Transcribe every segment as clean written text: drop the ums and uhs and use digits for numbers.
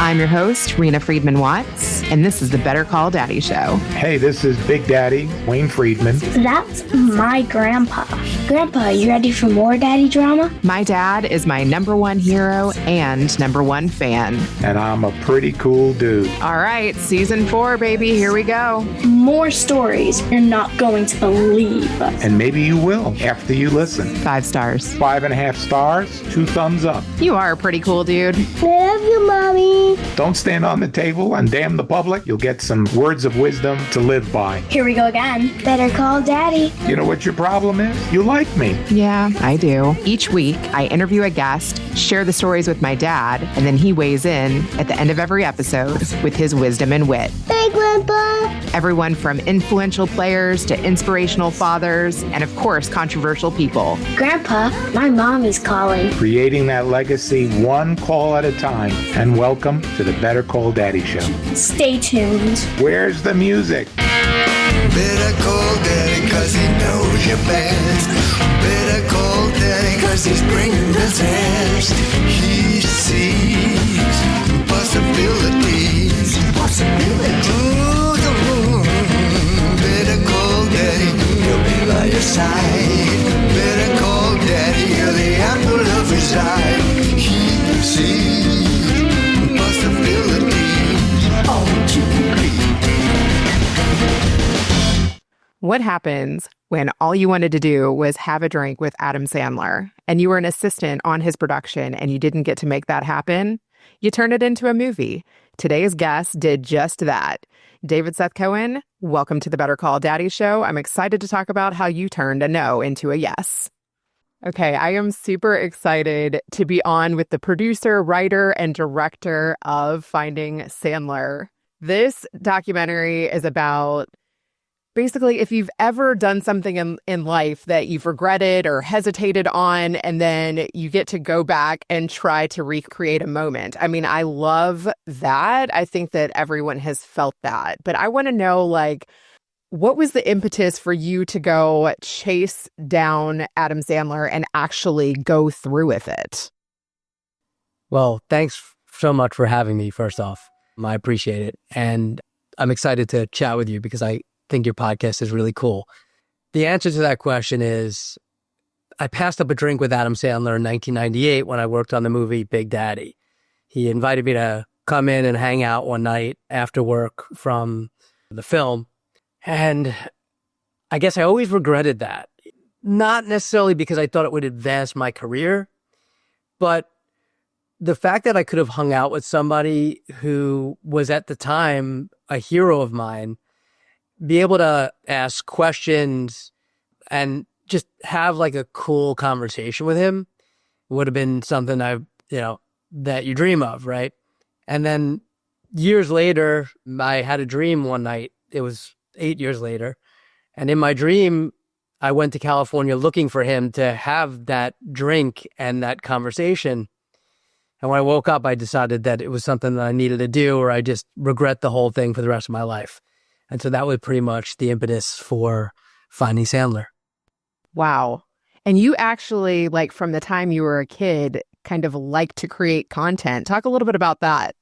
I'm your host, Reena Friedman Watts, and this is the Better Call Daddy Show. Hey, this is Big Daddy, Wayne Friedman. That's my grandpa. Grandpa, you ready for more daddy drama? My dad is my number one hero and number one fan. And I'm a pretty cool dude. All right, season 4, baby, here we go. More stories you're not going to believe. And maybe you will after you listen. 5 stars. 5.5 stars, 2 thumbs up. You are a pretty cool dude. I love you, Mommy. Don't stand on the table and damn the public. You'll get some words of wisdom to live by. Here we go again. Better call Daddy. You know what your problem is? You like me. Yeah, I do. Each week, I interview a guest, share the stories with my dad, and then he weighs in at the end of every episode with his wisdom and wit. Hey, Grandpa. Everyone from influential players to inspirational fathers, and of course, controversial people. Grandpa, my mommy's calling. Creating that legacy one call at a time. And welcome to the Better Call Daddy Show. Stay tuned. Where's the music? Better call Daddy cause he knows you best. Better call Daddy cause he's bringing the test. He sees possibilities. Ooh, better call Daddy, he'll be by your side. Better call Daddy, you're the apple of his eye. He sees possibilities. All to complete. What happens when all you wanted to do was have a drink with Adam Sandler and you were an assistant on his production and you didn't get to make that happen? You turn it into a movie. Today's guest did just that. David Seth Cohen, welcome to the Better Call Daddy Show. I'm excited to talk about how you turned a no into a yes. Okay, I am super excited to be on with the producer, writer, and director of Finding Sandler. This documentary is about basically, if you've ever done something in life that you've regretted or hesitated on, and then you get to go back and try to recreate a moment. I mean, I love that. I think that everyone has felt that. But I want to know, like, what was the impetus for you to go chase down Adam Sandler and actually go through with it? Well, thanks so much for having me, first off. I appreciate it. And I'm excited to chat with you because I think your podcast is really cool. The answer to that question is I passed up a drink with Adam Sandler in 1998 when I worked on the movie Big Daddy. He invited me to come in and hang out one night after work from the film. And I guess I always regretted that. Not necessarily because I thought it would advance my career, but the fact that I could have hung out with somebody who was at the time a hero of mine, be able to ask questions and just have like a cool conversation with him would have been something that you dream of, right? And then years later, I had a dream one night. It was 8 years later. And in my dream, I went to California looking for him to have that drink and that conversation. And when I woke up, I decided that it was something that I needed to do, or I just regret the whole thing for the rest of my life. And so that was pretty much the impetus for Finding Sandler. Wow. And you actually, like, from the time you were a kid, kind of like to create content. Talk a little bit about that.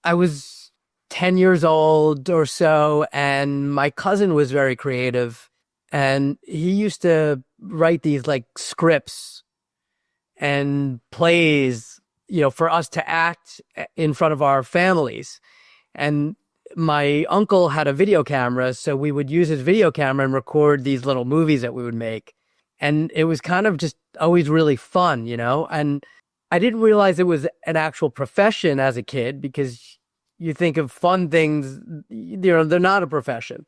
I was 10 years old or so, and my cousin was very creative. And he used to write these, like, scripts and plays, for us to act in front of our families. And my uncle had a video camera, so we would use his video camera and record these little movies that we would make. And it was kind of just always really fun, And I didn't realize it was an actual profession as a kid, because you think of fun things, they're not a profession.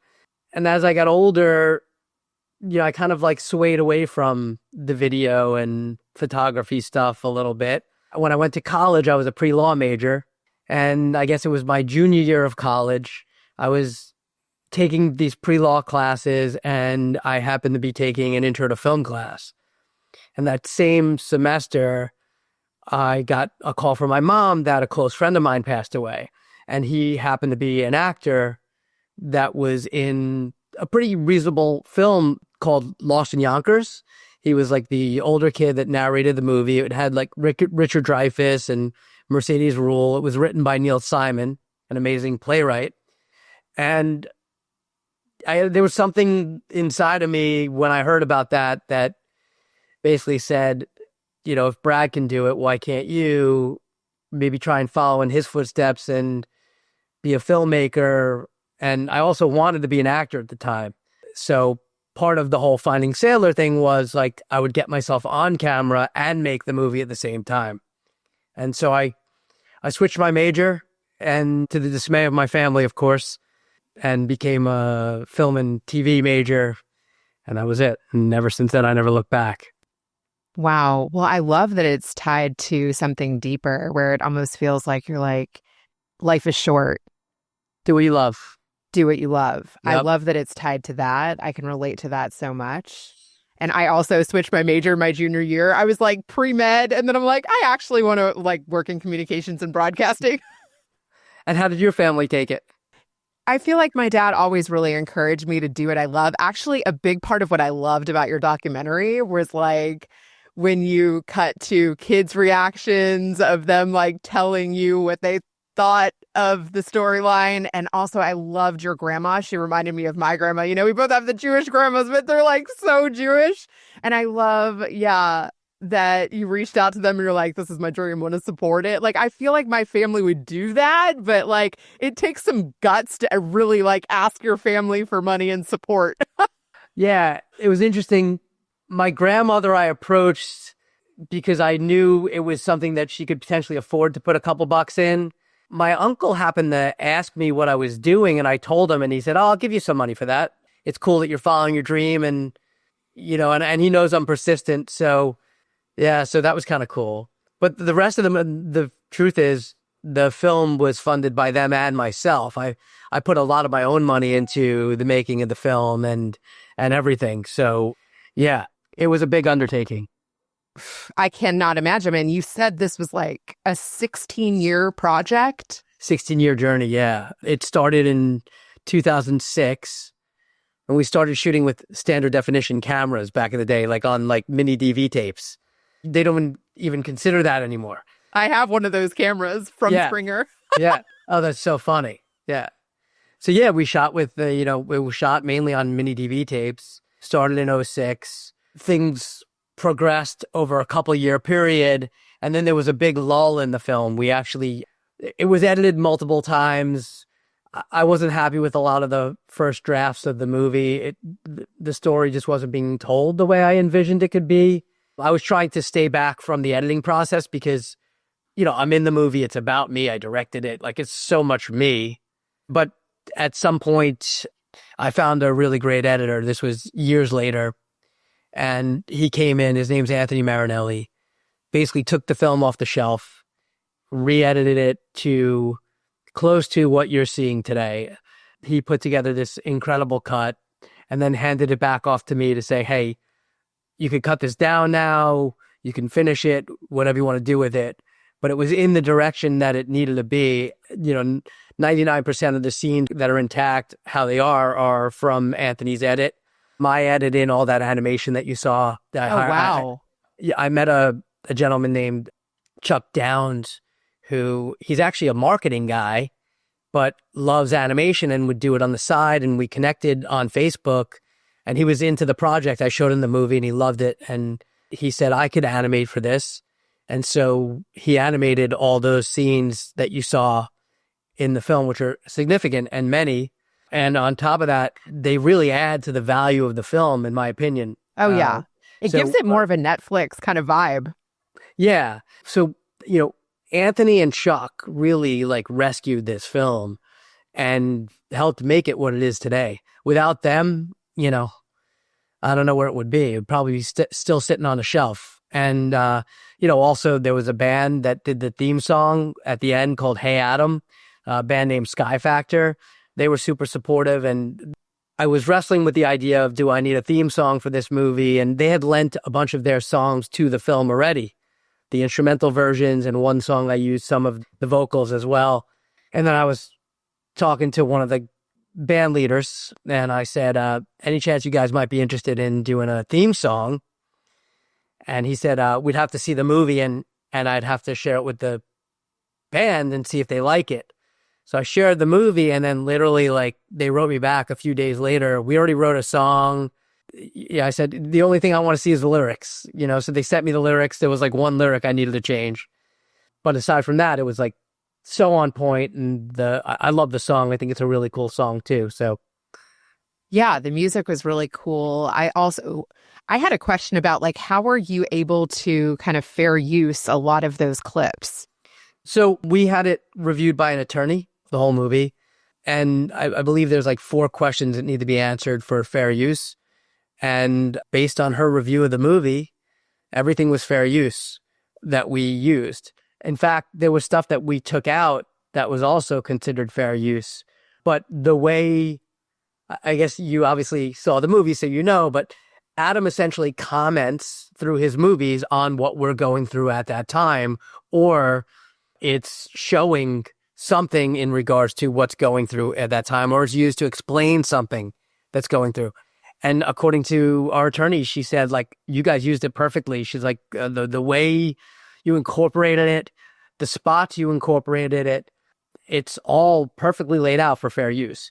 And as I got older, I kind of like swayed away from the video and photography stuff a little bit. When I went to college, I was a pre-law major. And I guess it was my junior year of college. I was taking these pre-law classes, and I happened to be taking an intro to film class. And that same semester, I got a call from my mom that a close friend of mine passed away. And he happened to be an actor that was in a pretty reasonable film called Lost in Yonkers. He was like the older kid that narrated the movie. It had like Richard Dreyfuss and Mercedes Rule. It was written by Neil Simon, an amazing playwright. And there was something inside of me when I heard about that basically said, you know, if Brad can do it, why can't you maybe try and follow in his footsteps and be a filmmaker? And I also wanted to be an actor at the time. So part of the whole Finding Sandler thing was like I would get myself on camera and make the movie at the same time. And so I switched my major, and to the dismay of my family, of course, and became a film and TV major. And that was it. And ever since then, I never looked back. Wow. Well, I love that it's tied to something deeper where it almost feels like you're like, life is short. Do what you love. Do what you love. Yep. I love that it's tied to that. I can relate to that so much. And I also switched my major my junior year. I was like pre-med, and then I'm like, I actually want to like work in communications and broadcasting. And how did your family take it? I feel like my dad always really encouraged me to do what I love. Actually, a big part of what I loved about your documentary was like when you cut to kids' reactions of them like telling you what they thought of the storyline. And also I loved your grandma. She reminded me of my grandma. You know, we both have the Jewish grandmas, but they're like so Jewish. And I love, that you reached out to them and you're like, this is my dream, want to support it. Like, I feel like my family would do that, but like it takes some guts to really like ask your family for money and support. Yeah, it was interesting. My grandmother I approached because I knew it was something that she could potentially afford to put a couple bucks in. My uncle happened to ask me what I was doing, and I told him, and he said, I'll give you some money for that. It's cool that you're following your dream, and, you know, and he knows I'm persistent. So, yeah, so that was kind of cool. But the rest of the truth is, the film was funded by them and myself. I put a lot of my own money into the making of the film and everything. So, yeah, it was a big undertaking. I cannot imagine. And you said this was like a 16-year project? 16-year journey, yeah. It started in 2006, and we started shooting with standard definition cameras back in the day, like on like mini DV tapes. They don't even consider that anymore. I have one of those cameras from Springer. Yeah. Oh, that's so funny. Yeah. So yeah, we shot with we shot mainly on mini DV tapes. Started in 2006. Things progressed over a couple year period, and then there was a big lull in the film. It was edited multiple times. I wasn't happy with a lot of the first drafts of the movie. The story just wasn't being told the way I envisioned it could be. I was trying to stay back from the editing process because, you know, I'm in the movie. It's about me. I directed it. Like, it's so much me. But at some point, I found a really great editor. This was years later. And he came in, his name's Anthony Marinelli, basically took the film off the shelf, re-edited it to close to what you're seeing today. He put together this incredible cut and then handed it back off to me to say, hey, you could cut this down now, you can finish it, whatever you want to do with it. But it was in the direction that it needed to be. You know, 99% of the scenes that are intact, how they are from Anthony's edit. My edit in all that animation that you saw. Wow. I met a gentleman named Chuck Downs, who he's actually a marketing guy, but loves animation and would do it on the side. And we connected on Facebook, and he was into the project. I showed him the movie and he loved it. And he said, I could animate for this. And so he animated all those scenes that you saw in the film, which are significant and many. And on top of that, they really add to the value of the film, in my opinion. Oh, yeah. It gives it more of a Netflix kind of vibe. Yeah. So, you know, Anthony and Chuck really like rescued this film and helped make it what it is today. Without them, you know, I don't know where it would be. It would probably be still sitting on a shelf. And, you know, also there was a band that did the theme song at the end called Hey Adam, a band named Sky Factor. They were super supportive, and I was wrestling with the idea of, do I need a theme song for this movie? And they had lent a bunch of their songs to the film already, the instrumental versions, and one song I used some of the vocals as well. And then I was talking to one of the band leaders, and I said, any chance you guys might be interested in doing a theme song? And he said, we'd have to see the movie, and I'd have to share it with the band and see if they like it. So I shared the movie, and then literally like they wrote me back a few days later. We already wrote a song. Yeah, I said, the only thing I want to see is the lyrics, so they sent me the lyrics. There was like one lyric I needed to change. But aside from that, it was like so on point, and I love the song. I think it's a really cool song too. So yeah, the music was really cool. I had a question about like, how are you able to kind of fair use a lot of those clips? So we had it reviewed by an attorney, the whole movie. And I believe there's like 4 questions that need to be answered for fair use. And based on her review of the movie, everything was fair use that we used. In fact, there was stuff that we took out that was also considered fair use. But the way, I guess you obviously saw the movie, so but Adam essentially comments through his movies on what we're going through at that time, or it's showing something in regards to what's going through at that time, or it's used to explain something that's going through. And according to our attorney, she said, like, you guys used it perfectly. She's like, the way you incorporated it, the spots you incorporated it, it's all perfectly laid out for fair use,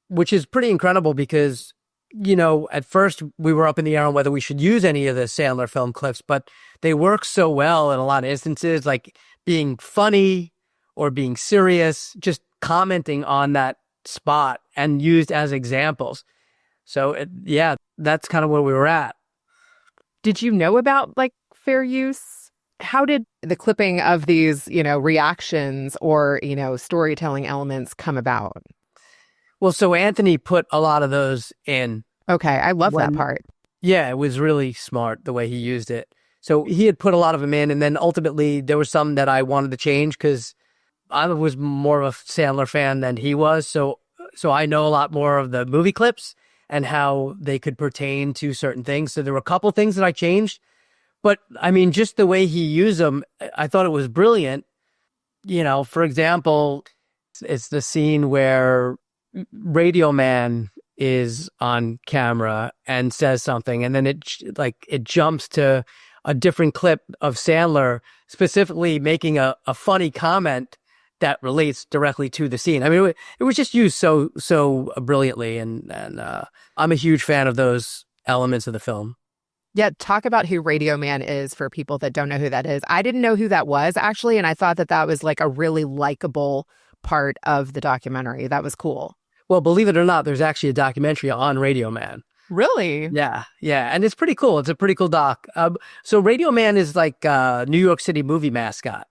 which is pretty incredible because, at first we were up in the air on whether we should use any of the Sandler film clips, but they work so well in a lot of instances, like being funny or being serious, just commenting on that spot and used as examples. So, that's kind of where we were at. Did you know about like fair use? How did the clipping of these, reactions or, storytelling elements come about? Well, so Anthony put a lot of those in. Okay, I love that part. Yeah, it was really smart the way he used it. So he had put a lot of them in, and then ultimately there was some that I wanted to change because I was more of a Sandler fan than he was. So I know a lot more of the movie clips and how they could pertain to certain things. So there were a couple things that I changed. But, I mean, just the way he used them, I thought it was brilliant. For example, it's the scene where Radio Man is on camera and says something, and then it jumps to a different clip of Sandler specifically making a funny comment that relates directly to the scene. I mean, it was just used so brilliantly, and I'm a huge fan of those elements of the film. Yeah, talk about who Radio Man is for people that don't know who that is. I didn't know who that was, actually, and I thought that was like a really likable part of the documentary. That was cool. Well, believe it or not, there's actually a documentary on Radio Man. Really? Yeah, and it's pretty cool. It's a pretty cool doc. So Radio Man is like a New York City movie mascot.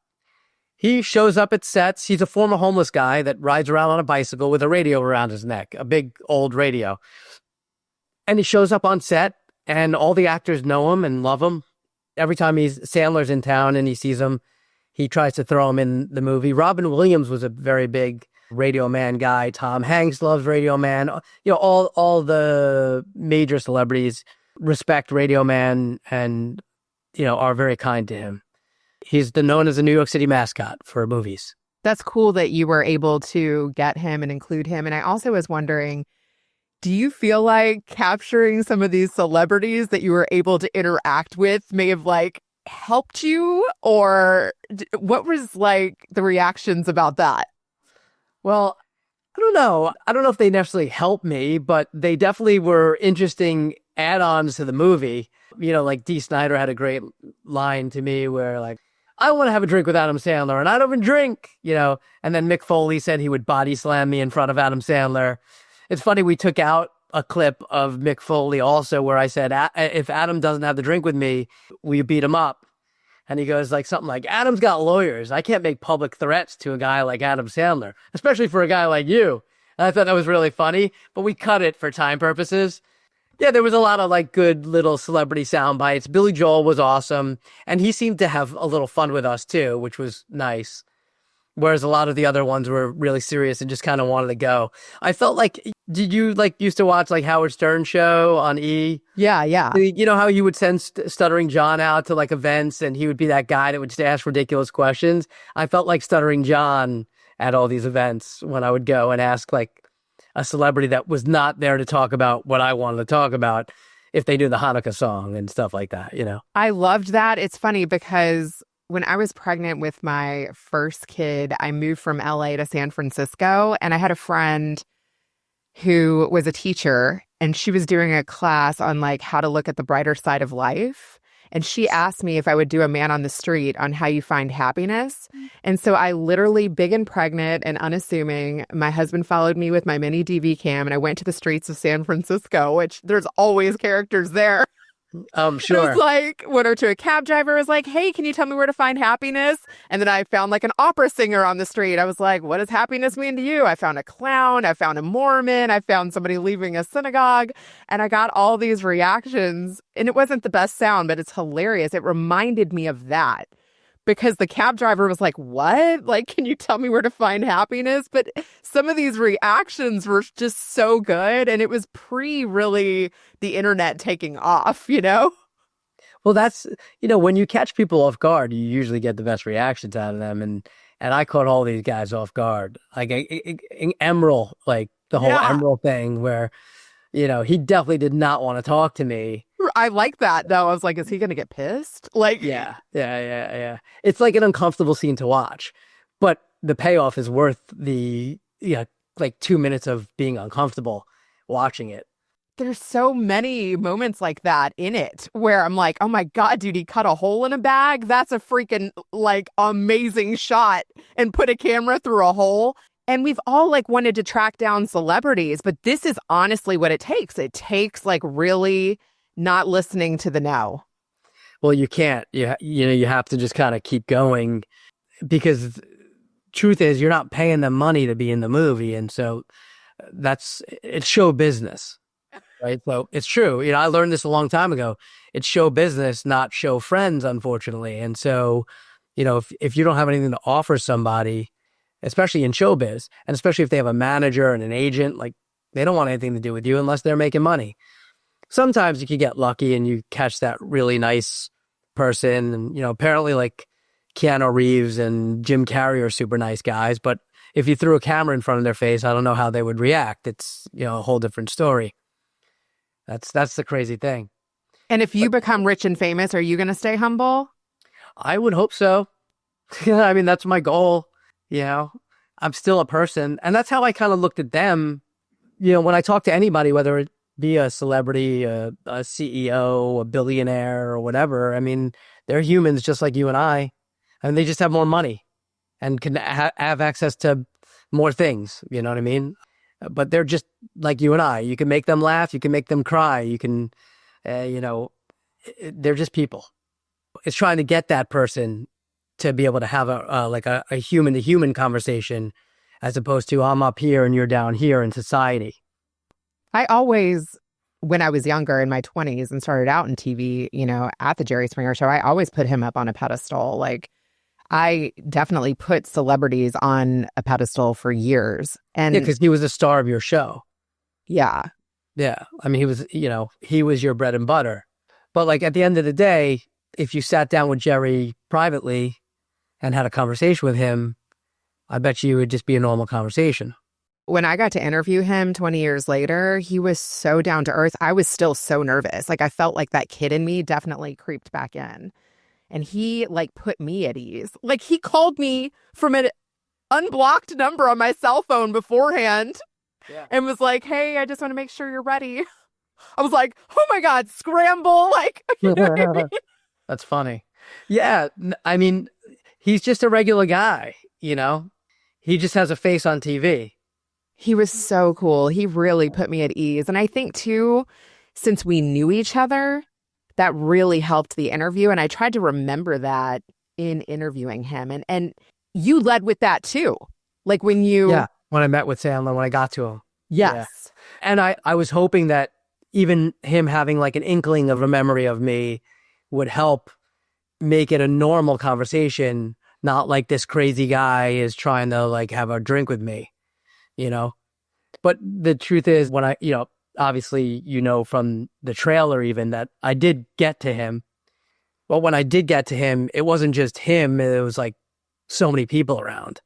He shows up at sets. He's a former homeless guy that rides around on a bicycle with a radio around his neck, a big old radio. And he shows up on set, and all the actors know him and love him. Every time Sandler's in town and he sees him, he tries to throw him in the movie. Robin Williams was a very big Radio Man guy. Tom Hanks loves Radio Man. All the major celebrities respect Radio Man and, are very kind to him. He's known as a New York City mascot for movies. That's cool that you were able to get him and include him. And I also was wondering, do you feel like capturing some of these celebrities that you were able to interact with may have like helped you, or what was like the reactions about that? Well, I don't know. I don't know if they necessarily helped me, but they definitely were interesting add-ons to the movie. Like Dee Snider had a great line to me where like, I want to have a drink with Adam Sandler and I don't even drink, and then Mick Foley said he would body slam me in front of Adam Sandler. It's funny, we took out a clip of Mick Foley also where I said, if Adam doesn't have the drink with me, will you beat him up? And he goes like something like, Adam's got lawyers. I can't make public threats to a guy like Adam Sandler, especially for a guy like you. And I thought that was really funny, but we cut it for time purposes. Yeah, there was a lot of like good little celebrity sound bites. Billy Joel was awesome. And he seemed to have a little fun with us too, which was nice. Whereas a lot of the other ones were really serious and just kind of wanted to go. I felt like, did you like used to watch like Howard Stern show on E? Yeah. You know how you would send Stuttering John out to like events and he would be that guy that would just ask ridiculous questions? I felt like Stuttering John at all these events when I would go and ask like a celebrity that was not there to talk about what I wanted to talk about if they knew the Hanukkah song and stuff like that, I loved that. It's funny because When I was pregnant with my first kid, I moved from LA to San Francisco, and I had a friend who was a teacher, and she was doing a class on like how to look at the brighter side of life. And she asked me if I would do a man on the street on how you find happiness. And so I literally, big and pregnant and unassuming, my husband followed me with my mini DV cam, and I went to the streets of San Francisco, which there's always characters there. Sure. It was like, went over to a cab driver, was like, hey, can you tell me where to find happiness? And then I found like an opera singer on the street. I was like, what does happiness mean to you? I found a clown. I found a Mormon. I found somebody leaving a synagogue. And I got all these reactions. And it wasn't the best sound, but it's hilarious. It reminded me of that. Because the cab driver was like, what? Like, can you tell me where to find happiness? But some of these reactions were just so good. And it was really the internet taking off, you know? Well, that's, when you catch people off guard, you usually get the best reactions out of them. And I caught all these guys off guard. Like Emerald, like the whole Emerald thing where, he definitely did not want to talk to me. I like that, though. I was like, is he going to get pissed? Like, yeah. It's like an uncomfortable scene to watch, but the payoff is worth the, like 2 minutes of being uncomfortable watching it. There's so many moments like that in it where I'm like, oh my God, dude, he cut a hole in a bag. That's a freaking like amazing shot, and put a camera through a hole. And we've all like wanted to track down celebrities, but this is honestly what it takes. It takes like really not listening to the no. Well, you can't. You have to just kind of keep going, because truth is you're not paying them money to be in the movie, and so it's show business, right? So it's true. I learned this a long time ago. It's show business, not show friends, unfortunately. And so, if you don't have anything to offer somebody, especially in showbiz, and especially if they have a manager and an agent, like they don't want anything to do with you unless they're making money. Sometimes you can get lucky and you catch that really nice person. And, apparently like Keanu Reeves and Jim Carrey are super nice guys. But if you threw a camera in front of their face, I don't know how they would react. It's, a whole different story. That's the crazy thing. And if you become rich and famous, are you going to stay humble? I would hope so. I mean, that's my goal. I'm still a person. And that's how I kind of looked at them. When I talk to anybody, whether it be a celebrity, a CEO, a billionaire, or whatever. I mean, they're humans just like you and I. And they just have more money and can have access to more things. You know what I mean? But they're just like you and I. You can make them laugh. You can make them cry. You can, they're just people. It's trying to get that person to be able to have a human-to-human conversation, as opposed to I'm up here and you're down here in society. I always, when I was younger in my 20s and started out in TV, at the Jerry Springer Show, I always put him up on a pedestal. Like, I definitely put celebrities on a pedestal for years. And because he was the star of your show. Yeah. Yeah. I mean, he was your bread and butter. But like at the end of the day, if you sat down with Jerry privately and had a conversation with him, I bet you it would just be a normal conversation. When I got to interview him 20 years later, he was so down to earth. I was still so nervous. Like, I felt like that kid in me definitely creeped back in. And he like put me at ease. Like, he called me from an unblocked number on my cell phone beforehand and was like, hey, I just want to make sure you're ready. I was like, oh my God, scramble. Like, you know what I mean? That's funny. Yeah. I mean, he's just a regular guy, He just has a face on TV. He was so cool. He really put me at ease. And I think, too, since we knew each other, that really helped the interview. And I tried to remember that in interviewing him. And you led with that, too. Like when you... Yeah, when I met with Sandler, when I got to him. Yes. Yeah. And I was hoping that even him having like an inkling of a memory of me would help make it a normal conversation, not like this crazy guy is trying to like have a drink with me. But the truth is when obviously, from the trailer even that I did get to him. Well, when I did get to him, it wasn't just him. It was like so many people around.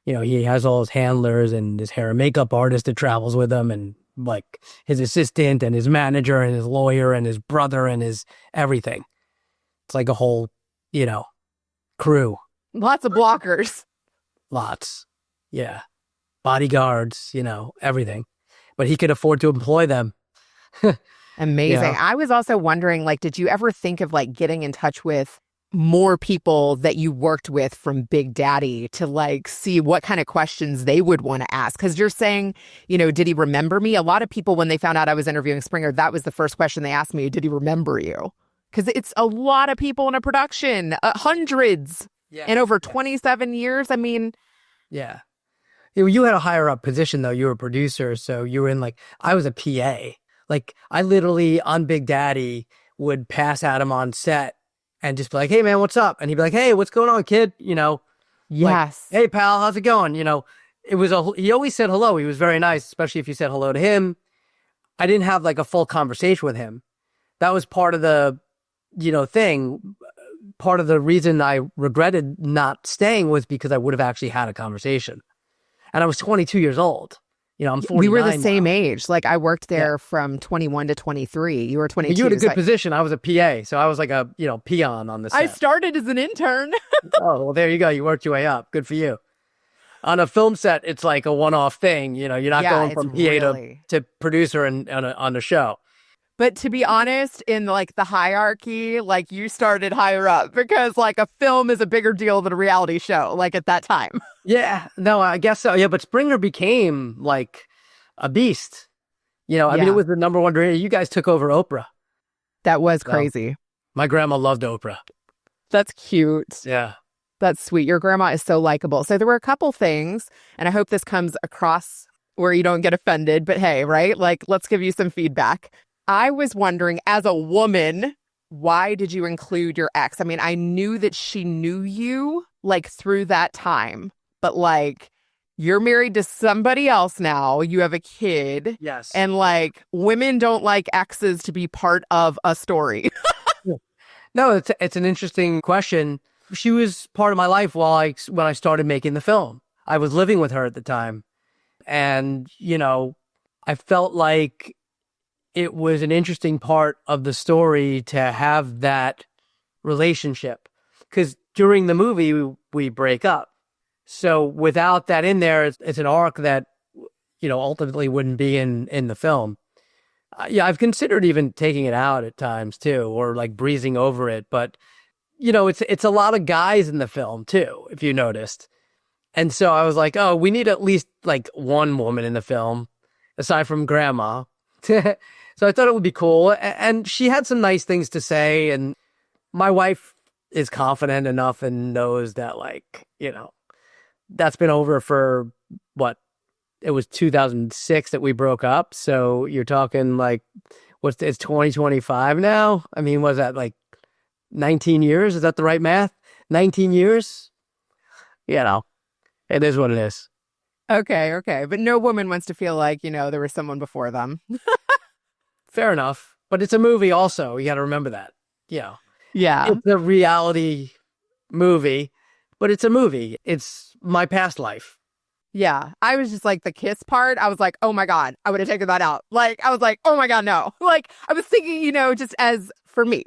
He has all his handlers and his hair and makeup artist that travels with him, and like his assistant and his manager and his lawyer and his brother and his everything. It's like a whole, crew. Lots of blockers. Lots. Yeah. Bodyguards, everything. But he could afford to employ them. Amazing. Yeah. I was also wondering, like, did you ever think of like getting in touch with more people that you worked with from Big Daddy to like see what kind of questions they would want to ask? Because you're saying, did he remember me? A lot of people, when they found out I was interviewing Springer, that was the first question they asked me. Did he remember you? Because it's a lot of people in a production, hundreds in over 27 years. I mean. Yeah. You had a higher up position though. You were a producer. So you were in I was a PA. Like I literally on Big Daddy would pass Adam on set and just be like, hey man, what's up? And he'd be like, hey, what's going on, kid? Yes. Like, hey pal, how's it going? He always said hello. He was very nice, especially if you said hello to him. I didn't have like a full conversation with him. That was part of the, thing. Part of the reason I regretted not staying was because I would have actually had a conversation. And I was 22 years old. I'm 49 We were the same now. age. Like I worked there from 21 to 23. You were 22. But you had a good position. I was a PA. So I was like a, peon on the set. I started as an intern. Oh, well, there you go. You worked your way up. Good for you. On a film set, it's like a one-off thing. You're not going from PA to producer on the show. But to be honest, in like the hierarchy, like you started higher up because like a film is a bigger deal than a reality show, like at that time. Yeah, no, I guess so. Yeah, but Springer became like a beast. I mean, it was the number one. You guys took over Oprah. That was crazy. My grandma loved Oprah. That's cute. Yeah. That's sweet. Your grandma is so likable. So there were a couple things, and I hope this comes across where you don't get offended, but hey, right? Like, let's give you some feedback. I was wondering, as a woman, why did you include your ex? I mean, I knew that she knew you like through that time, but like you're married to somebody else now. You have a kid. Yes. And like women don't like exes to be part of a story. No, it's an interesting question. She was part of my life when I started making the film. I was living with her at the time. And, I felt like it was an interesting part of the story to have that relationship. Because during the movie, we break up. So without that in there, it's an arc that, ultimately wouldn't be in the film. I've considered even taking it out at times too, or like breezing over it. But, it's a lot of guys in the film too, if you noticed. And so I was like, oh, we need at least like one woman in the film, aside from Grandma. So I thought it would be cool. And she had some nice things to say. And my wife is confident enough and knows that, like, that's been over for what? It was 2006 that we broke up. So you're talking like, it's 2025 now? I mean, was that like 19 years? Is that the right math? 19 years? It is what it is. Okay. But no woman wants to feel like, there was someone before them. Fair enough. But it's a movie also. You got to remember that. Yeah. It's a reality movie, but it's a movie. It's my past life. Yeah. I was just like the kiss part. I was like, oh my God, I would have taken that out. Like, I was like, oh my God, no. Like, I was thinking, just as for me.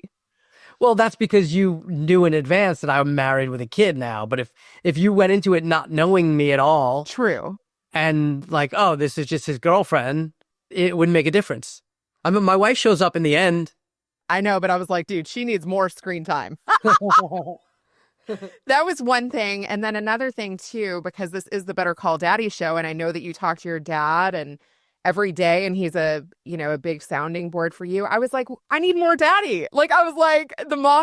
Well, that's because you knew in advance that I'm married with a kid now. But if you went into it not knowing me at all. True. And like, oh, this is just his girlfriend, it wouldn't make a difference. I mean, my wife shows up in the end. I know, but I was like, dude, she needs more screen time. That was one thing. And then another thing, too, because this is the Better Call Daddy show. And I know that you talk to your dad and every day and he's a big sounding board for you. I was like, I need more daddy. Like, I was like,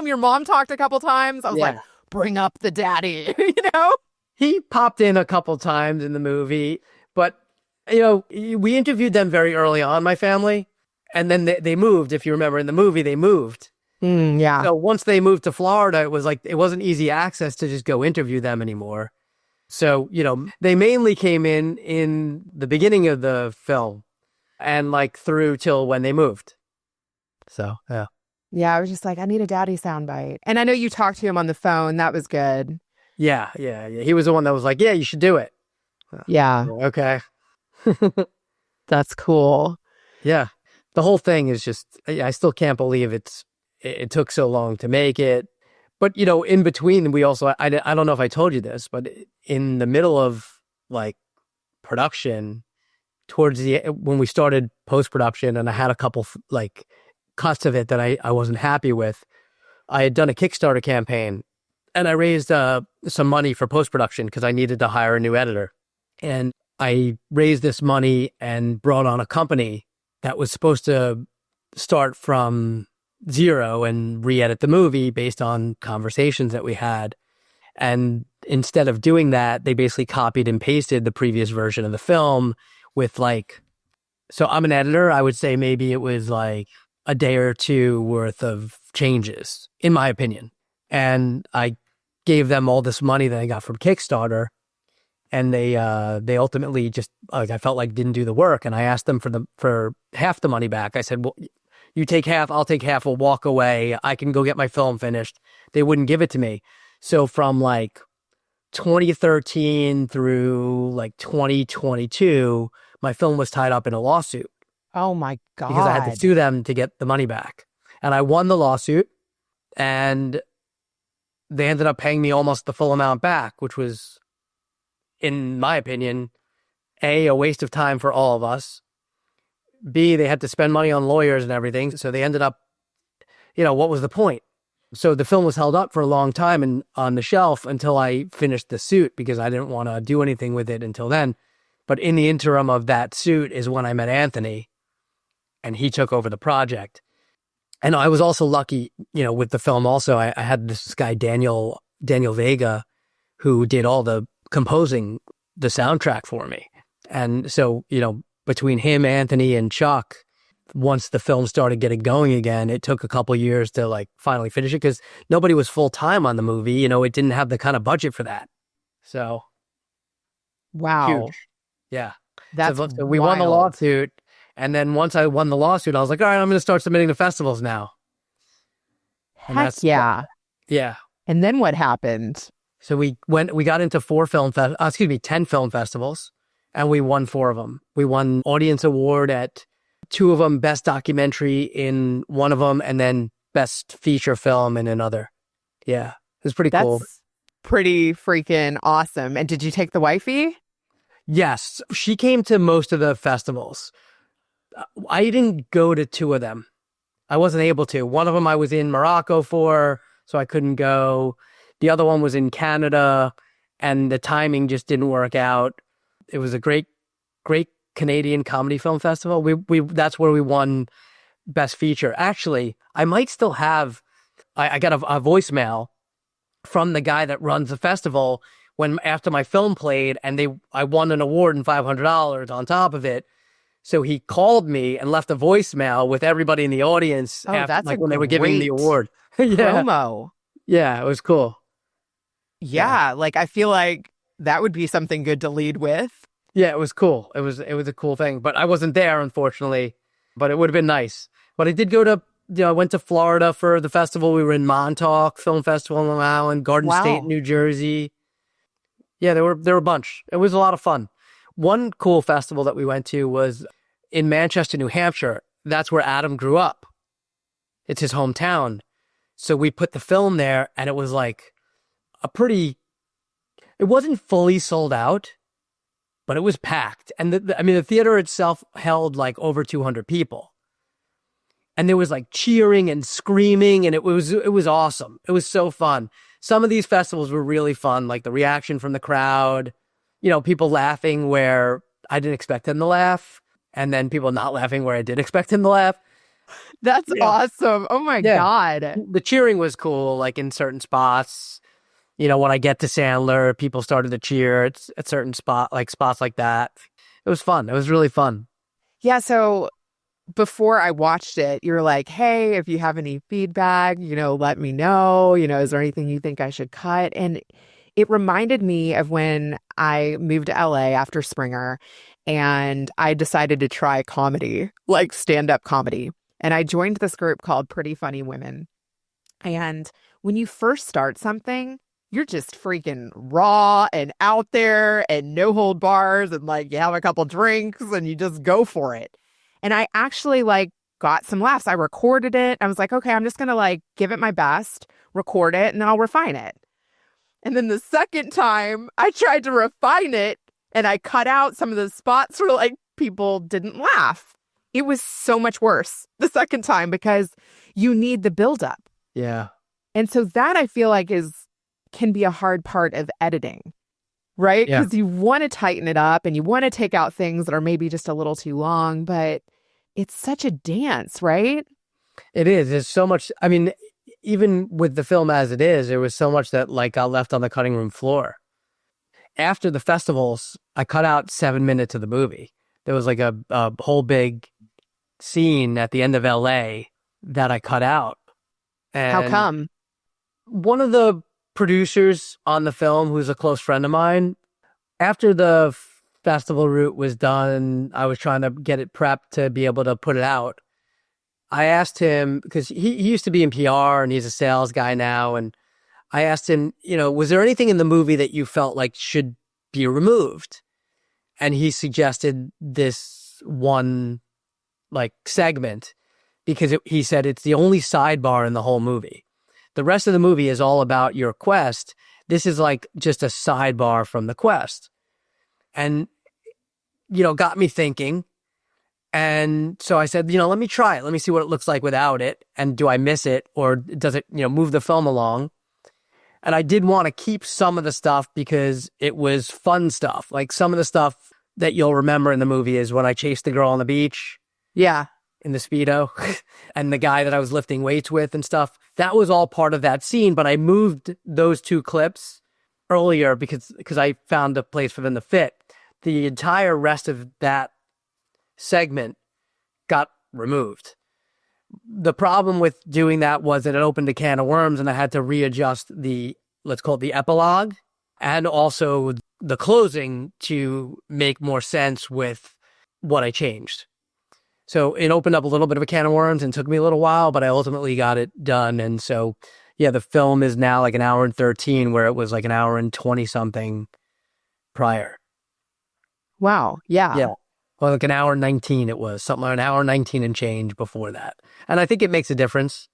your mom talked a couple times. I was like, bring up the daddy, He popped in a couple times in the movie. But, we interviewed them very early on, my family. And then they moved. If you remember in the movie, they moved. Yeah. So once they moved to Florida, it was like, it wasn't easy access to just go interview them anymore. So, they mainly came in the beginning of the film and like through till when they moved. So, yeah. Yeah. I was just like, I need a daddy soundbite. And I know you talked to him on the phone. That was good. Yeah. He was the one that was like, yeah, you should do it. Yeah. Okay. That's cool. Yeah. The whole thing is just, I still can't believe it took so long to make it. But, in between, we also, I don't know if I told you this, but in the middle of like production, when we started post-production and I had a couple like cuts of it that I wasn't happy with, I had done a Kickstarter campaign and I raised some money for post-production because I needed to hire a new editor. And I raised this money and brought on a company that was supposed to start from zero and re-edit the movie based on conversations that we had. And instead of doing that, they basically copied and pasted the previous version of the film with so I'm an editor. I would say maybe it was like a day or two worth of changes, in my opinion. And I gave them all this money that I got from Kickstarter. And they ultimately just, I felt like didn't do the work. And I asked them for half the money back. I said, well, you take half, I'll take half, we'll walk away. I can go get my film finished. They wouldn't give it to me. So from 2013 through 2022, my film was tied up in a lawsuit. Oh my God. Because I had to sue them to get the money back. And I won the lawsuit and they ended up paying me almost the full amount back, which was, in my opinion, A, a waste of time for all of us. B, they had to spend money on lawyers and everything. So they ended up, what was the point? So the film was held up for a long time and on the shelf until I finished the suit because I didn't want to do anything with it until then. But in the interim of that suit is when I met Anthony and he took over the project. And I was also lucky, with the film also, I had this guy, Daniel Vega, who did all the composing, the soundtrack for me. And so, between him, Anthony, and Chuck, once the film started getting going again, it took a couple years to finally finish it because nobody was full time on the movie. It didn't have the kind of budget for that. So, wow. Huge. Yeah. So we won the lawsuit. And then once I won the lawsuit, I was like, all right, I'm going to start submitting to festivals now. Heck yeah. Yeah. And then what happened? So we got into 10 film festivals, and we won 4 of them. We won Audience Award at 2 of them, Best Documentary in one of them, and then Best Feature Film in another. Yeah, it was pretty cool. That's pretty freaking awesome. And did you take the wifey? Yes, she came to most of the festivals. I didn't go to 2 of them. I wasn't able to. One of them I was in Morocco for, so I couldn't go. The other one was in Canada, and the timing just didn't work out. It was a great Canadian comedy film festival. That's where we won Best Feature. Actually, I might still have. I got a voicemail from the guy that runs the festival after my film played, and I won an award and $500 on top of it. So he called me and left a voicemail with everybody in the audience when they were giving the award. Yeah. Promo. Yeah, it was cool. Yeah, I feel like that would be something good to lead with. Yeah, it was cool. It was a cool thing, but I wasn't there, unfortunately. But it would have been nice. But I did go to, I went to Florida for the festival. We were in Montauk Film Festival in Long Island, Garden State, New Jersey. Yeah, there were a bunch. It was a lot of fun. One cool festival that we went to was in Manchester, New Hampshire. That's where Adam grew up. It's his hometown. So we put the film there, and it was it wasn't fully sold out, but it was packed. And the theater itself held over 200 people. And there was cheering and screaming, and it was awesome. It was so fun. Some of these festivals were really fun, the reaction from the crowd, people laughing where I didn't expect them to laugh, and then people not laughing where I did expect them to laugh. That's awesome. Oh my God. The cheering was cool, in certain spots. When I get to Sandler, people started to cheer at certain spots like that. It was fun. It was really fun. Yeah. So before I watched it, you were like, hey, if you have any feedback, let me know. Is there anything you think I should cut? And it reminded me of when I moved to LA after Springer and I decided to try comedy, stand-up comedy. And I joined this group called Pretty Funny Women. And when you first start something, you're just freaking raw and out there and no hold bars and you have a couple drinks and you just go for it. And I actually got some laughs. I recorded it. I was like, okay, I'm just going to like give it my best, record it, and then I'll refine it. And then the second time I tried to refine it and I cut out some of the spots where like people didn't laugh. It was so much worse the second time because you need the buildup. Yeah. And so that I feel like can be a hard part of editing, right? Yeah. Because you want to tighten it up and you want to take out things that are maybe just a little too long, but it's such a dance, right? It is. There's so much. I mean, even with the film as it is, there was so much that like got left on the cutting room floor. After the festivals, I cut out 7 minutes of the movie. There was like a whole big scene at the end of LA that I cut out. And how come? One of the producers on the film, who's a close friend of mine, after the festival route was done, I was trying to get it prepped to be able to put it out. I asked him, because he used to be in PR and he's a sales guy now. And I asked him, was there anything in the movie that you felt like should be removed? And he suggested this one like segment because he said it's the only sidebar in the whole movie. The rest of the movie is all about your quest. This is like just a sidebar from the quest. And, got me thinking. And so I said, let me try it. Let me see what it looks like without it. And do I miss it or does it, move the film along? And I did want to keep some of the stuff because it was fun stuff. Like some of the stuff that you'll remember in the movie is when I chased the girl on the beach. Yeah. In the Speedo and the guy that I was lifting weights with and stuff. That was all part of that scene, but I moved those two clips earlier because I found a place for them to fit. The entire rest of that segment got removed. The problem with doing that was that it opened a can of worms and I had to readjust let's call it the epilogue and also the closing to make more sense with what I changed. So it opened up a little bit of a can of worms and took me a little while, but I ultimately got it done. And so, yeah, the film is now like an hour and 13 where it was like an hour and 20 something prior. Wow. Yeah. Yeah. Well, like an hour and 19 it was, something like an hour and 19 and change before that. And I think it makes a difference.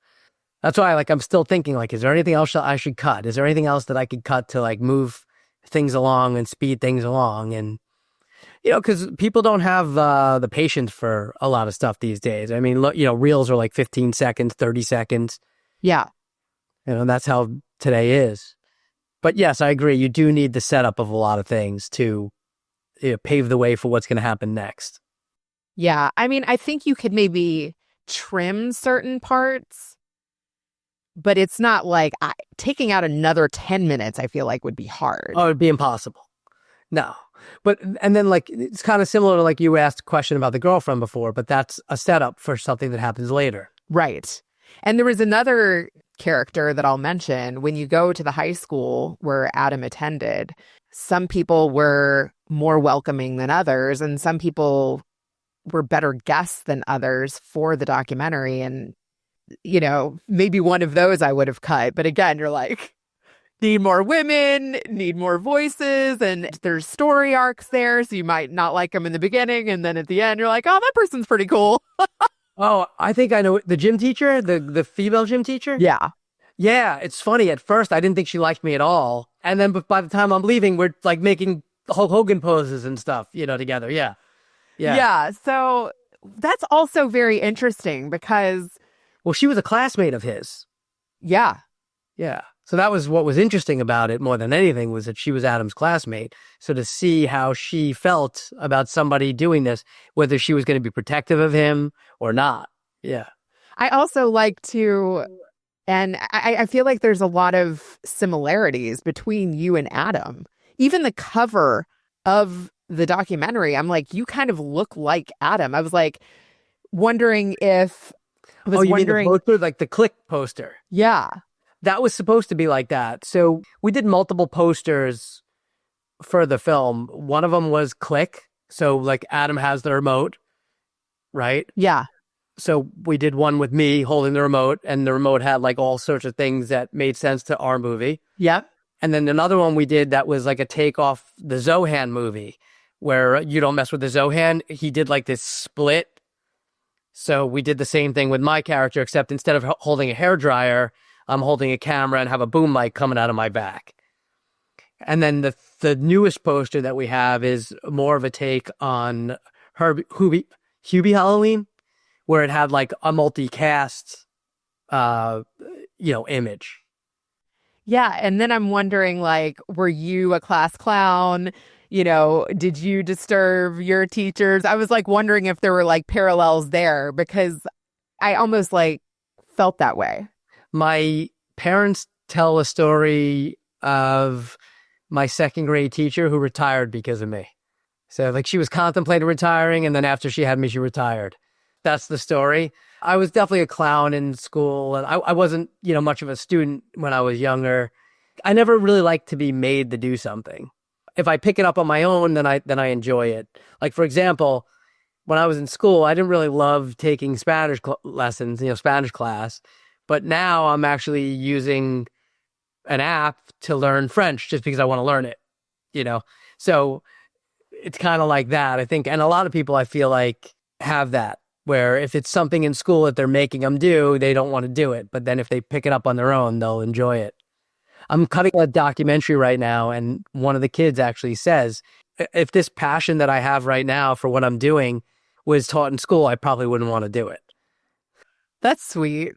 That's why I'm still thinking is there anything else I should cut? Is there anything else that I could cut to move things along and speed things along? And because people don't have the patience for a lot of stuff these days. I mean, reels are like 15 seconds, 30 seconds. Yeah. That's how today is. But yes, I agree. You do need the setup of a lot of things to pave the way for what's going to happen next. Yeah. I mean, I think you could maybe trim certain parts, but it's not like taking out another 10 minutes, I feel like would be hard. Oh, it'd be impossible. No. But, and then it's kind of similar to you asked a question about the girlfriend before, but that's a setup for something that happens later. Right. And there was another character that I'll mention. When you go to the high school where Adam attended, some people were more welcoming than others, and some people were better guests than others for the documentary. And, maybe one of those I would have cut. But again, you're like, need more women, need more voices, and there's story arcs there. So you might not like them in the beginning. And then at the end, you're like, oh, that person's pretty cool. Oh, I think I know the gym teacher, the female gym teacher. Yeah. Yeah. It's funny. At first, I didn't think she liked me at all. And then by the time I'm leaving, we're making Hulk Hogan poses and stuff, together. Yeah. Yeah. Yeah. So that's also very interesting because. Well, she was a classmate of his. Yeah. Yeah. So that was what was interesting about it more than anything was that she was Adam's classmate. So to see how she felt about somebody doing this, whether she was going to be protective of him or not. Yeah. I also like to, and I feel like there's a lot of similarities between you and Adam. Even the cover of the documentary, I'm like, you kind of look like Adam. I was wondering if, mean the poster, like the Click poster? Yeah. That was supposed to be like that. So we did multiple posters for the film. One of them was Click. So Adam has the remote, right? Yeah. So we did one with me holding the remote, and the remote had all sorts of things that made sense to our movie. Yep. And then another one we did that was a take off the Zohan movie where You Don't Mess with the Zohan. He did this split So we did the same thing with my character, except instead of holding a hairdryer, I'm holding a camera and have a boom mic coming out of my back. And then the newest poster that we have is more of a take on Hubie Halloween, where it had like a multicast, image. Yeah. And then I'm wondering, like, were you a class clown? Did you disturb your teachers? I was like wondering if there were like parallels there, because I almost like felt that way. My parents tell a story of my second grade teacher who retired because of me. So like she was contemplating retiring, and then after she had me, she retired. That's the story. I was definitely a clown in school, and I wasn't, much of a student when I was younger. I never really liked to be made to do something. If I pick it up on my own, then I enjoy it. Like, for example, when I was in school, I didn't really love taking Spanish lessons, Spanish class. But now I'm actually using an app to learn French just because I want to learn it, So it's kind of like that, I think. And a lot of people, I feel like, have that, where if it's something in school that they're making them do, they don't want to do it. But then if they pick it up on their own, they'll enjoy it. I'm cutting a documentary right now, and one of the kids actually says, if this passion that I have right now for what I'm doing was taught in school, I probably wouldn't want to do it. That's sweet.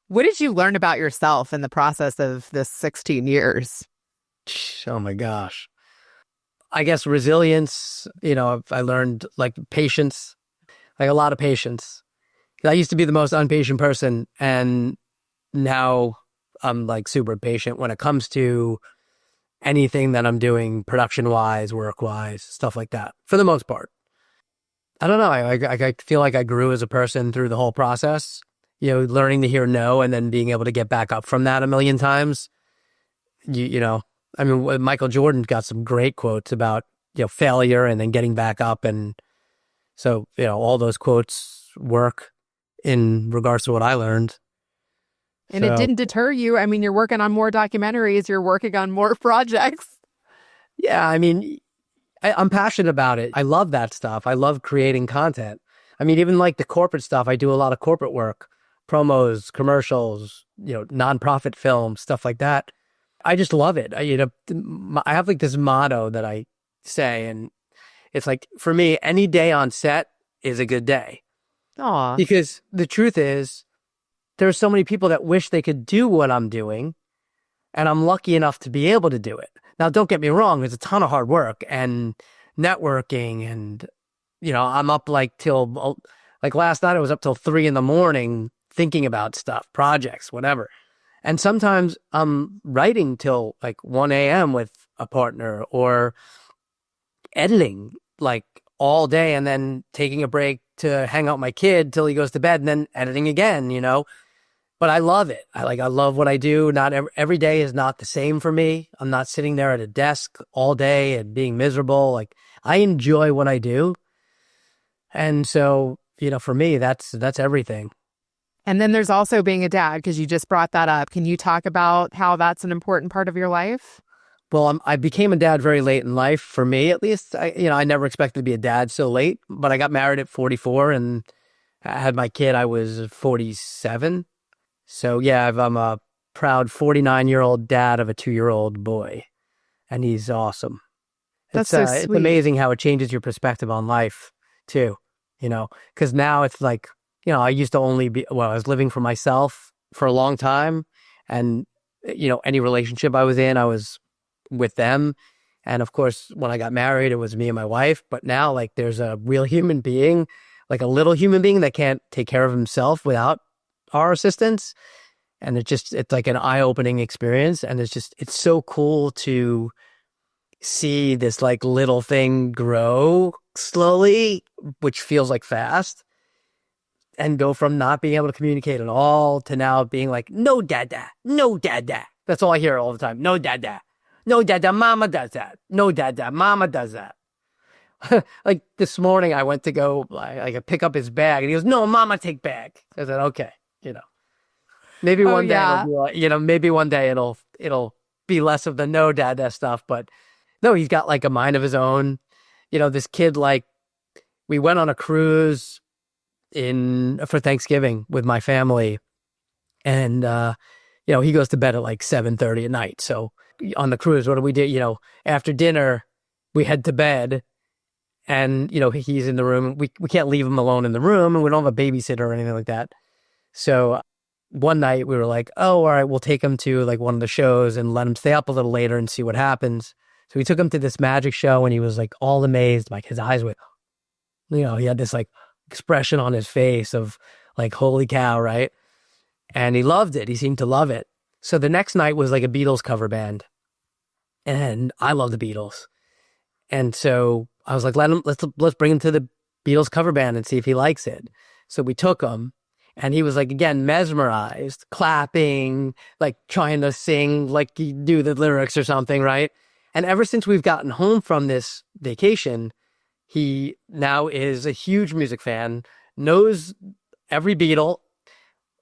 What did you learn about yourself in the process of this 16 years? Oh my gosh. I guess resilience, I learned like patience, like a lot of patience. I used to be the most impatient person, and now I'm like super patient when it comes to anything that I'm doing production-wise, work-wise, stuff like that, for the most part. I don't know. I feel like I grew as a person through the whole process, learning to hear no and then being able to get back up from that a million times. Michael Jordan got some great quotes about, failure and then getting back up. And so, all those quotes work in regards to what I learned. And it didn't deter you. I mean, you're working on more documentaries. You're working on more projects. Yeah, I'm passionate about it. I love that stuff. I love creating content. Even like the corporate stuff, I do a lot of corporate work, promos, commercials, nonprofit films, stuff like that. I just love it. I have like this motto that I say, and it's like, for me, any day on set is a good day. Aw. Because the truth is, there are so many people that wish they could do what I'm doing, and I'm lucky enough to be able to do it. Now, don't get me wrong, there's a ton of hard work and networking, and, I'm up till last night I was up till 3 a.m. thinking about stuff, projects, whatever. And sometimes I'm writing till 1 a.m. with a partner, or editing all day and then taking a break to hang out with my kid till he goes to bed and then editing again, But I love it. I love what I do. Not every day is not the same for me. I'm not sitting there at a desk all day and being miserable. I enjoy what I do. And so, for me, that's everything. And then there's also being a dad, because you just brought that up. Can you talk about how that's an important part of your life? Well, I became a dad very late in life, for me at least. I never expected to be a dad so late, but I got married at 44 and I had my kid, I was 47. So yeah, I'm a proud 49-year-old dad of a 2-year-old boy, and he's awesome. That's so sweet. It's amazing how it changes your perspective on life too, because now it's like, I used to I was living for myself for a long time, and, any relationship I was in, I was with them. And of course, when I got married, it was me and my wife. But now, there's a real human being, a little human being that can't take care of himself without our assistance. And it's like an eye-opening experience. And it's so cool to see this little thing grow slowly, which feels like fast, and go from not being able to communicate at all to now being like, no dada, no dada. That's all I hear all the time. No dada, no dada, mama does that. No dada, mama does that. This morning I went to go pick up his bag, and he goes, no, mama take bag. I said, okay, maybe one day, maybe one day it'll be less of the no dada stuff. But no, he's got a mind of his own. This kid, we went on a cruise for Thanksgiving with my family. And, he goes to bed at like 7:30 at night. So on the cruise, what do we do? After dinner, we head to bed and, he's in the room. We can't leave him alone in the room, and we don't have a babysitter or anything like that. So one night we were like, oh, all right, we'll take him to like one of the shows and let him stay up a little later and see what happens. So we took him to this magic show, and he was like all amazed, like his eyes were, he had this like expression on his face of like, holy cow, right? And he loved it. He seemed to love it. So the next night was like a Beatles cover band. And I love the Beatles. And so I was like, let's bring him to the Beatles cover band and see if he likes it. So we took him, and he was like, again, mesmerized, clapping, like trying to sing like you do the lyrics or something, right? And ever since we've gotten home from this vacation, he now is a huge music fan, knows every Beatle,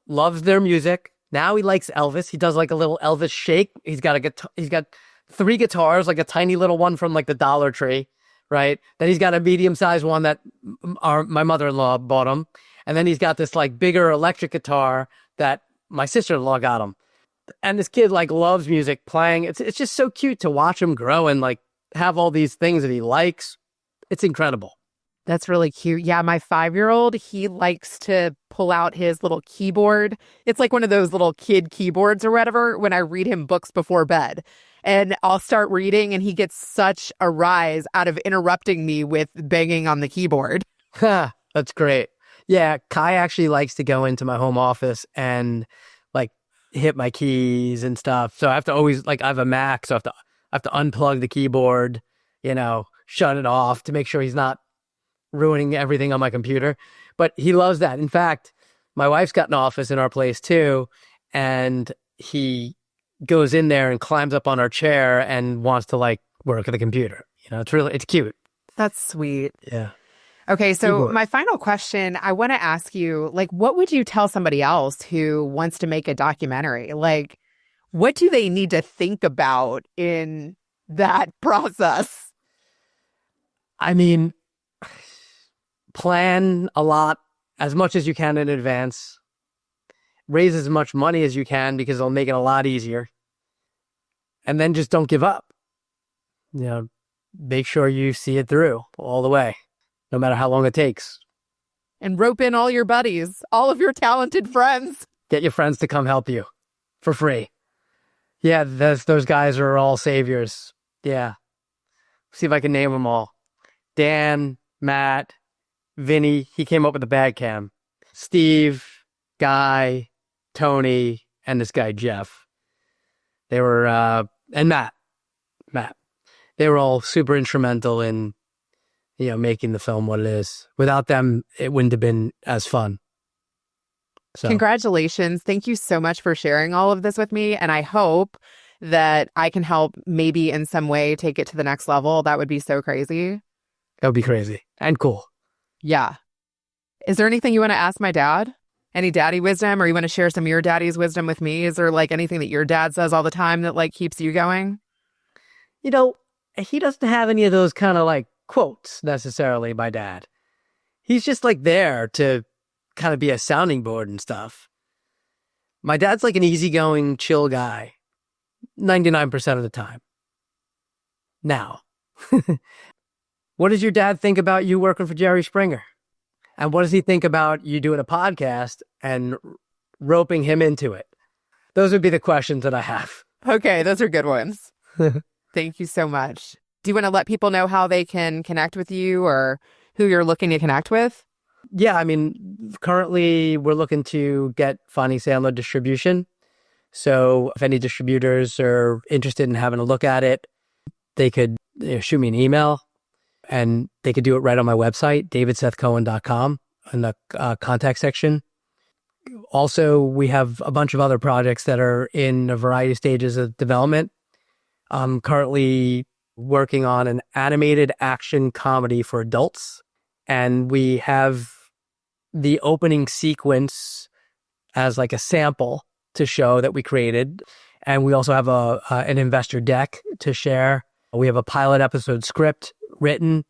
loves their music. Now he likes Elvis. He does like a little Elvis shake. He's got he's got 3 guitars, like a tiny little one from like the Dollar Tree, right? Then he's got a medium-sized one that my mother-in-law bought him. And then he's got this like bigger electric guitar that my sister-in-law got him. And this kid like loves music playing. It's just so cute to watch him grow and like have all these things that he likes. It's incredible. That's really cute. Yeah, my 5-year-old, he likes to pull out his little keyboard. It's like one of those little kid keyboards or whatever when I read him books before bed. And I'll start reading, and he gets such a rise out of interrupting me with banging on the keyboard. That's great. Yeah, Kai actually likes to go into my home office and like hit my keys and stuff. So I have to always, like, I have a Mac, so I have to unplug the keyboard, shut it off to make sure he's not ruining everything on my computer. But he loves that. In fact, my wife's got an office in our place too, and he goes in there and climbs up on our chair and wants to like work at the computer. It's cute. That's sweet. Yeah. Okay, so my final question, I want to ask you, like, what would you tell somebody else who wants to make a documentary? Like, what do they need to think about in that process? I mean, plan a lot, as much as you can in advance. Raise as much money as you can because it'll make it a lot easier. And then just don't give up. Make sure you see it through all the way, no matter how long it takes. And rope in all your buddies, all of your talented friends. Get your friends to come help you for free. Yeah, those guys are all saviors. Yeah. See if I can name them all. Dan, Matt, Vinny, he came up with the bag cam. Steve, Guy, Tony, and this guy, Jeff. They were, and Matt. They were all super instrumental in, making the film what it is. Without them, it wouldn't have been as fun. So. Congratulations. Thank you so much for sharing all of this with me. And I hope that I can help maybe in some way take it to the next level. That would be so crazy. That would be crazy and cool. Yeah. Is there anything you want to ask my dad? Any daddy wisdom, or you want to share some of your daddy's wisdom with me? Is there like anything that your dad says all the time that like keeps you going? He doesn't have any of those kind of like quotes necessarily, my dad. He's just like there to kind of be a sounding board and stuff. My dad's like an easygoing, chill guy, 99% of the time. Now, what does your dad think about you working for Jerry Springer? And what does he think about you doing a podcast and roping him into it? Those would be the questions that I have. Okay, those are good ones. Thank you so much. Do you want to let people know how they can connect with you or who you're looking to connect with? Yeah, I mean, currently we're looking to get Finding Sandler distribution. So if any distributors are interested in having a look at it, they could shoot me an email, and they could do it right on my website, davidsethcohen.com, in the contact section. Also, we have a bunch of other projects that are in a variety of stages of development. I'm currently working on an animated action comedy for adults, and we have the opening sequence as like a sample to show that we created. And we also have an investor deck to share. We have a pilot episode script written,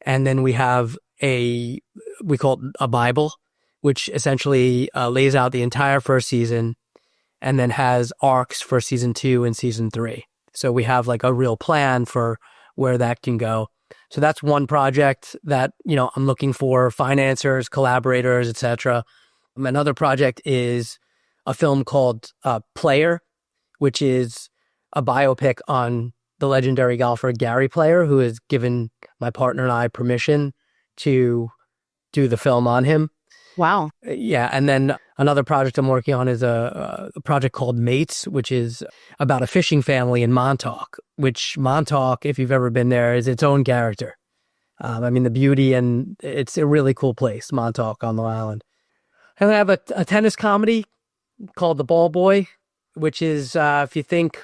and then we have we call it a Bible, which essentially lays out the entire first season and then has arcs for season 2 and season 3. So we have like a real plan for where that can go. So that's one project that, I'm looking for financiers, collaborators, etc. Another project is a film called Player, which is a biopic on the legendary golfer Gary Player, who has given my partner and I permission to do the film on him. Wow. Yeah. And then another project I'm working on is a project called Mates, which is about a fishing family in Montauk, which Montauk, if you've ever been there, is its own character. The beauty, and it's a really cool place, Montauk on the island. And I have a tennis comedy called The Ball Boy, which is, if you think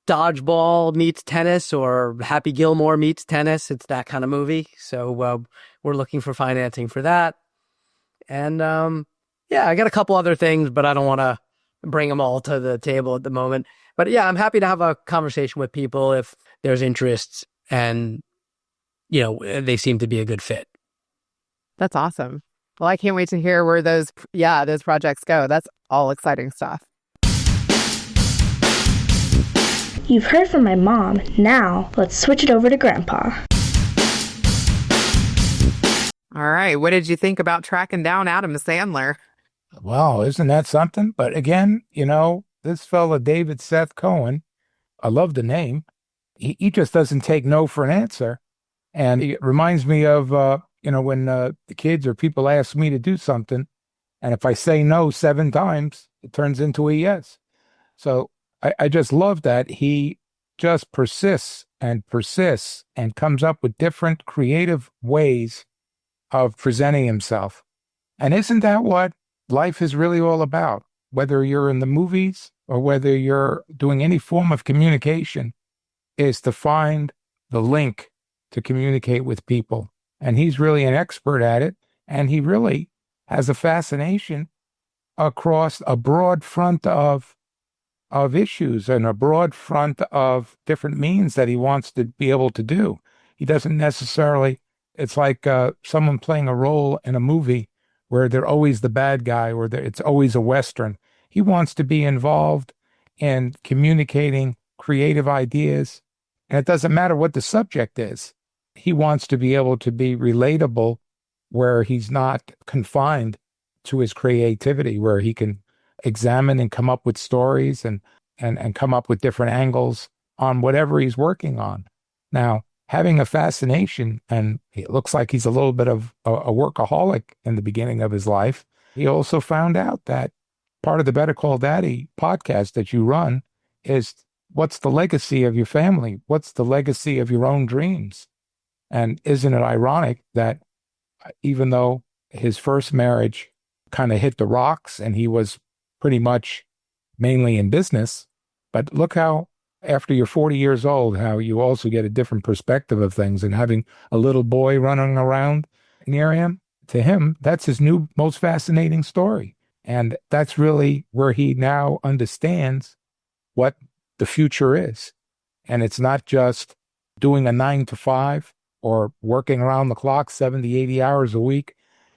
dodgeball meets tennis or Happy Gilmore meets tennis, it's that kind of movie. So we're looking for financing for that. And I got a couple other things, but I don't want to bring them all to the table at the moment. But yeah, I'm happy to have a conversation with people if there's interests and, they seem to be a good fit. That's awesome. Well, I can't wait to hear where those projects go. That's all exciting stuff. You've heard from my mom. Now, let's switch it over to Grandpa. All right. What did you think about tracking down Adam Sandler? Well, isn't that something? But again, this fella, David Seth Cohen, I love the name. He just doesn't take no for an answer. And it reminds me of, when the kids or people ask me to do something, and if I say no 7 times, it turns into a yes. So I just love that he just persists and comes up with different creative ways of presenting himself. And isn't that what life is really all about? Whether you're in the movies or whether you're doing any form of communication, is to find the link to communicate with people. And he's really an expert at it. And he really has a fascination across a broad front of issues and a broad front of different means that he wants to be able to do. He doesn't necessarily, it's like someone playing a role in a movie where they're always the bad guy or it's always a Western. He wants to be involved in communicating creative ideas. And it doesn't matter what the subject is. He wants to be able to be relatable where he's not confined to his creativity, where he can examine and come up with stories and come up with different angles on whatever he's working on. Now, having a fascination, and it looks like he's a little bit of a workaholic in the beginning of his life, he also found out that part of the Better Call Daddy podcast that you run is, what's the legacy of your family? What's the legacy of your own dreams? And isn't it ironic that even though his first marriage kind of hit the rocks and he was pretty much mainly in business, but look how after you're 40 years old, how you also get a different perspective of things, and having a little boy running around near him, to him, that's his new most fascinating story. And that's really where he now understands what the future is. And it's not just doing a 9 to 5 or working around the clock 70, 80 hours a week.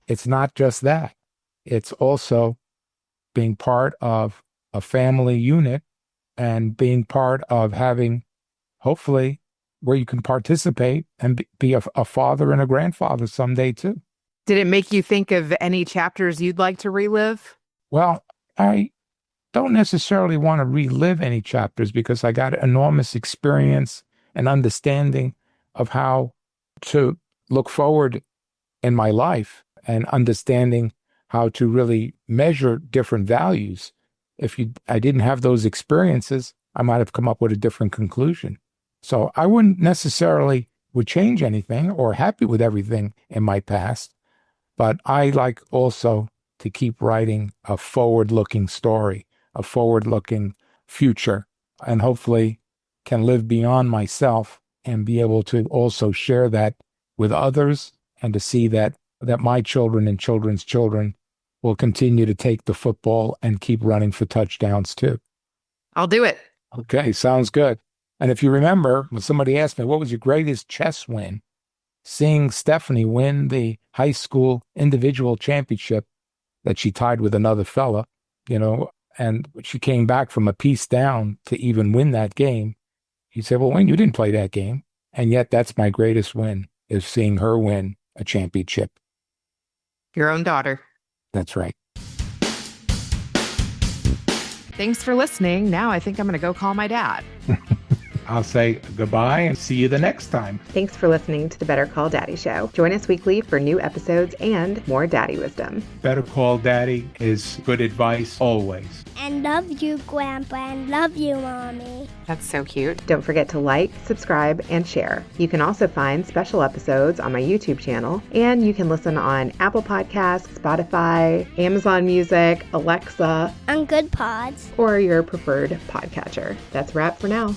It's not just that. It's also being part of a family unit and being part of having, hopefully, where you can participate and be a father and a grandfather someday too. Did it make you think of any chapters you'd like to relive? Well, I don't necessarily want to relive any chapters because I got enormous experience and understanding of how to look forward in my life and understanding how to really measure different values. If I didn't have those experiences, I might have come up with a different conclusion. So I wouldn't necessarily would change anything or happy with everything in my past, but I like also to keep writing a forward-looking story, a forward-looking future, and hopefully can live beyond myself and be able to also share that with others, and to see that my children and children's children will continue to take the football and keep running for touchdowns too. I'll do it. Okay, sounds good. And if you remember, when somebody asked me, what was your greatest chess win? Seeing Stephanie win the high school individual championship that she tied with another fella, and she came back from a piece down to even win that game. He said, well, Wayne, you didn't play that game. And yet that's my greatest win, is seeing her win a championship. Your own daughter. That's right. Thanks for listening. Now I think I'm going to go call my dad. I'll say goodbye and see you the next time. Thanks for listening to the Better Call Daddy Show. Join us weekly for new episodes and more daddy wisdom. Better Call Daddy is good advice always. And love you, Grandpa, and love you, Mommy. That's so cute. Don't forget to like, subscribe, and share. You can also find special episodes on my YouTube channel, and you can listen on Apple Podcasts, Spotify, Amazon Music, Alexa, On Good Pods. or your preferred podcatcher. That's a wrap for now.